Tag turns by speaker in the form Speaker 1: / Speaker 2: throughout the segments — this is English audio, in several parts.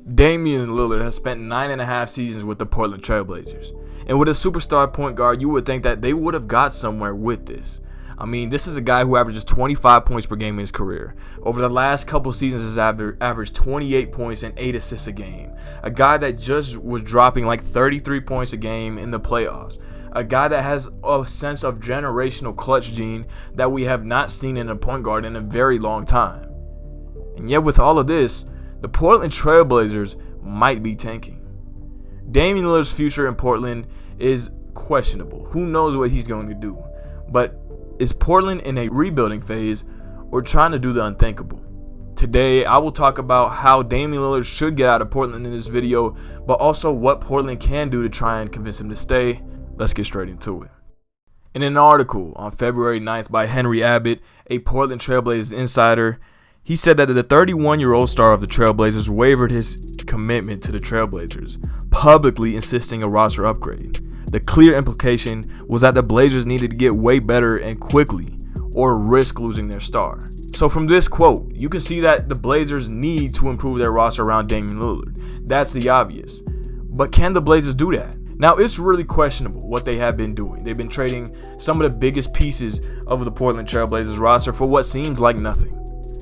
Speaker 1: Damian Lillard has spent 9.5 seasons with the Portland Trailblazers. And with a superstar point guard, you would think that they would have got somewhere with this. I mean, this is a guy who averages 25 points per game in his career. Over the last couple seasons, has averaged 28 points and 8 assists a game. A guy that just was dropping like 33 points a game in the playoffs. A guy that has a sense of generational clutch gene that we have not seen in a point guard in a very long time. And yet with all of this, the Portland Trailblazers might be tanking. Damian Lillard's future in Portland is questionable. Who knows what he's going to do? But is Portland in a rebuilding phase or trying to do the unthinkable? Today, I will talk about how Damian Lillard should get out of Portland in this video, but also what Portland can do to try and convince him to stay. Let's get straight into it. In an article on February 9th by Henry Abbott, a Portland Trailblazers insider, he said that the 31-year-old star of the Trailblazers wavered his commitment to the Trailblazers, publicly insisting a roster upgrade. The clear implication was that the Blazers needed to get way better and quickly, or risk losing their star. So from this quote, you can see that the Blazers need to improve their roster around Damian Lillard. That's the obvious. But can the Blazers do that? Now, it's really questionable what they have been doing. They've been trading some of the biggest pieces of the Portland Trailblazers roster for what seems like nothing.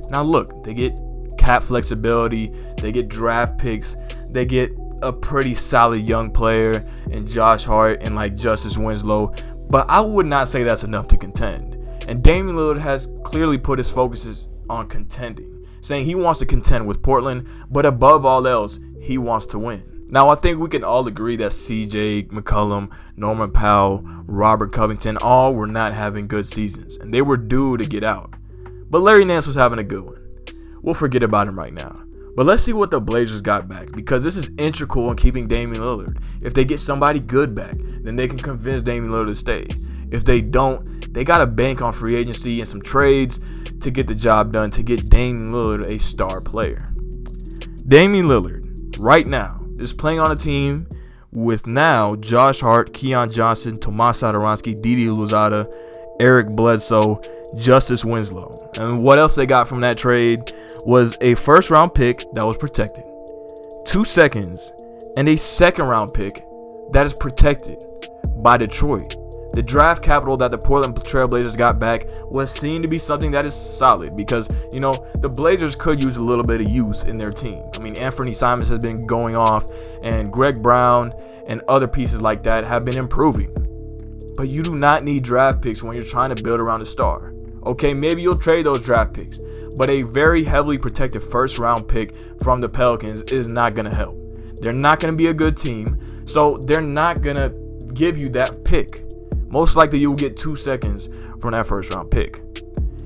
Speaker 1: Now look, they get cap flexibility, they get draft picks, they get a pretty solid young player in Josh Hart and like Justice Winslow, but I would not say that's enough to contend. And Damian Lillard has clearly put his focuses on contending, saying he wants to contend with Portland, but above all else, he wants to win. Now, I think we can all agree that CJ McCollum, Norman Powell, Robert Covington all were not having good seasons, and they were due to get out. But Larry Nance was having a good one. We'll forget about him right now. But let's see what the Blazers got back, because this is integral in keeping Damian Lillard. If they get somebody good back, then they can convince Damian Lillard to stay. If they don't, they got to bank on free agency and some trades to get the job done, to get Damian Lillard a star player. Damian Lillard, right now, is playing on a team with now Josh Hart, Keon Johnson, Tomas Satoransky, Didi Louzada, Eric Bledsoe, Justice Winslow. And what else they got from that trade was a first-round pick that was protected, 2 seconds, and a second-round pick that is protected by Detroit. The draft capital that the Portland Trailblazers got back was seen to be something that is solid because, you know, the Blazers could use a little bit of youth in their team. I mean, Anthony Simons has been going off, and Greg Brown and other pieces like that have been improving. But you do not need draft picks when you're trying to build around a star. Okay, maybe you'll trade those draft picks, but a very heavily protected first-round pick from the Pelicans is not going to help. They're not going to be a good team, so they're not going to give you that pick. Most likely you'll get 2 seconds from that first-round pick.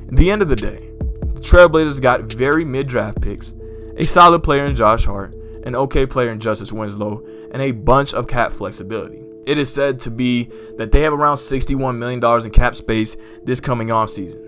Speaker 1: At the end of the day, the Trailblazers got very mid-draft picks, a solid player in Josh Hart, an okay player in Justice Winslow, and a bunch of cap flexibility. It is said to be that they have around $61 million in cap space this coming offseason.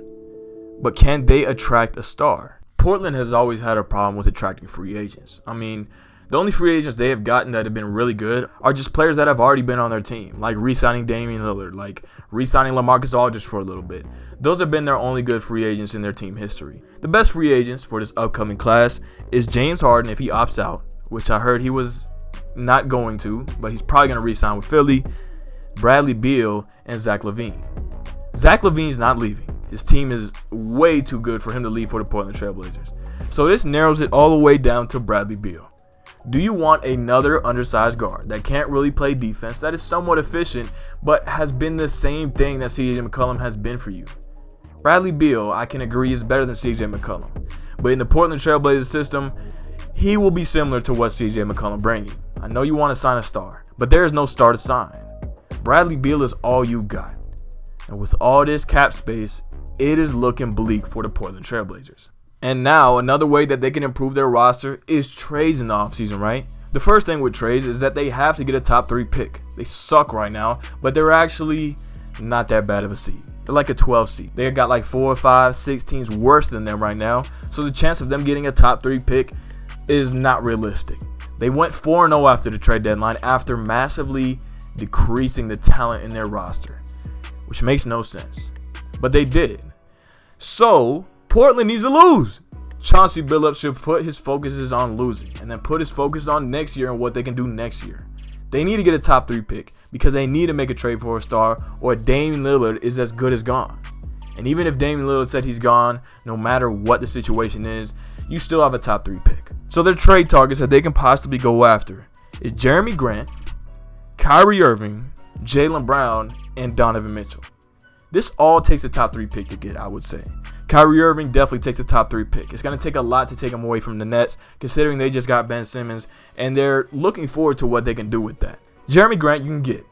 Speaker 1: But can they attract a star? Portland has always had a problem with attracting free agents. I mean, the only free agents they have gotten that have been really good are just players that have already been on their team, like re-signing Damian Lillard, like re-signing LaMarcus Aldridge for a little bit. Those have been their only good free agents in their team history. The best free agents for this upcoming class is James Harden if he opts out, which I heard he was not going to, but he's probably going to re-sign with Philly, Bradley Beal, and Zach LaVine. Zach LaVine's not leaving. His team is way too good for him to leave for the Portland Trailblazers. So this narrows it all the way down to Bradley Beal. Do you want another undersized guard that can't really play defense, that is somewhat efficient, but has been the same thing that CJ McCollum has been for you? Bradley Beal, I can agree, is better than CJ McCollum. But in the Portland Trailblazers system, he will be similar to what CJ McCollum bringing. I know you want to sign a star, but there is no star to sign. Bradley Beal is all you got. And with all this cap space, it is looking bleak for the Portland Trailblazers. And now, another way that they can improve their roster is trades in the offseason, right? The first thing with trades is that they have to get a top 3 pick. They suck right now, but they're actually not that bad of a seed. They're like a 12 seed. They got like 4 or 5, 6 teams worse than them right now, so the chance of them getting a top 3 pick is not realistic. They went 4-0 after the trade deadline after massively decreasing the talent in their roster, which makes no sense. But they did. So Portland needs to lose. Chauncey Billups should put his focuses on losing and then put his focus on next year and what they can do next year. They need to get a top 3 pick because they need to make a trade for a star, or Damian Lillard is as good as gone. And even if Damian Lillard said he's gone, no matter what the situation is, you still have a top 3 pick. So their trade targets that they can possibly go after is Jeremy Grant, Kyrie Irving, Jaylen Brown, and Donovan Mitchell. This all takes a top 3 pick to get, I would say. Kyrie Irving definitely takes a top 3 pick. It's going to take a lot to take him away from the Nets, considering they just got Ben Simmons, and they're looking forward to what they can do with that. Jeremy Grant you can get,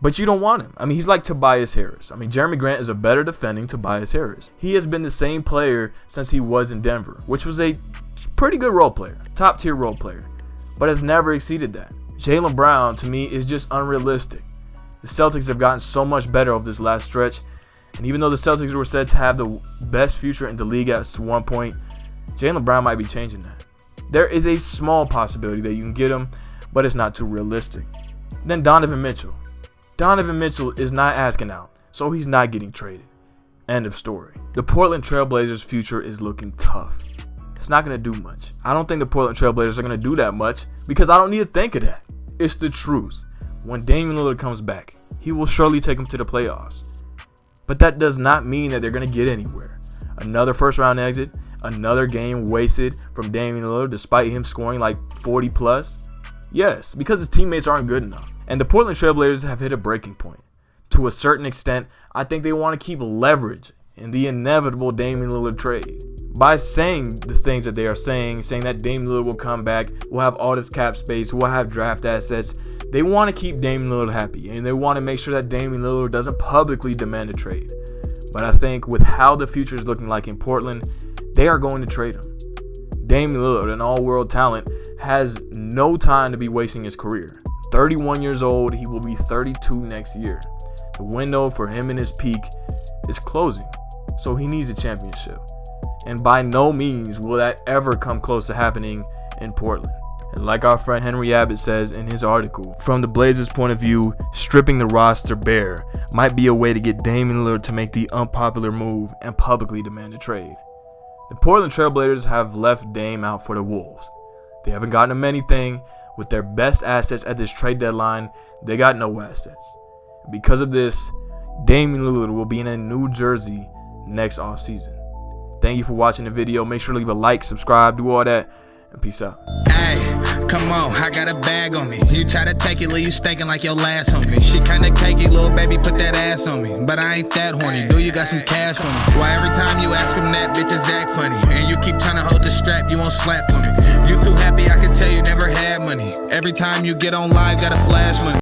Speaker 1: but you don't want him. I mean, he's like Tobias Harris. I mean, Jeremy Grant is a better defending Tobias Harris. He has been the same player since he was in Denver, which was a pretty good role player, top tier role player, but has never exceeded that. Jaylen Brown, to me, is just unrealistic. The Celtics have gotten so much better over this last stretch, and even though the Celtics were said to have the best future in the league at one point, Jaylen Brown might be changing that. There is a small possibility that you can get him, but it's not too realistic. Then Donovan Mitchell. Donovan Mitchell is not asking out, so he's not getting traded. End of story. The Portland Trailblazers' future is looking tough. It's not going to do much. I don't think the Portland Trailblazers are going to do that much because I don't need to think of that. It's the truth. When Damian Lillard comes back, he will surely take them to the playoffs. But that does not mean that they're going to get anywhere. Another first round exit, another game wasted from Damian Lillard despite him scoring like 40 plus. Yes, because his teammates aren't good enough. And the Portland Trailblazers have hit a breaking point. To a certain extent, I think they want to keep leverage in the inevitable Damian Lillard trade. By saying the things that they are saying that Damian Lillard will come back, we'll have all this cap space, we'll have draft assets, they want to keep Damian Lillard happy, and they want to make sure that Damian Lillard doesn't publicly demand a trade. But I think with how the future is looking like in Portland, they are going to trade him. Damian Lillard, an all-world talent, has no time to be wasting his career. 31 years old, he will be 32 next year. The window for him and his peak is closing, so he needs a championship. And by no means will that ever come close to happening in Portland. And like our friend Henry Abbott says in his article, from the Blazers' point of view, stripping the roster bare might be a way to get Damian Lillard to make the unpopular move and publicly demand a trade. The Portland Trailblazers have left Dame out for the Wolves. They haven't gotten him anything. With their best assets at this trade deadline, they got no assets. Because of this, Damian Lillard will be in a new jersey next offseason. Thank you for watching the video. Make sure to leave a like, subscribe, do all that, and peace out.
Speaker 2: Hey, come on, I got a bag on me. You try to take it, leave you stinking like your last homie. She kinda cakey, little baby, put that ass on me. But I ain't that horny, do you got some cash for me? Why every time you ask him that, bitches act funny. And you keep trying to hold the strap, you won't slap for me. You too happy, I can tell you never had money. Every time you get on live, gotta flash money.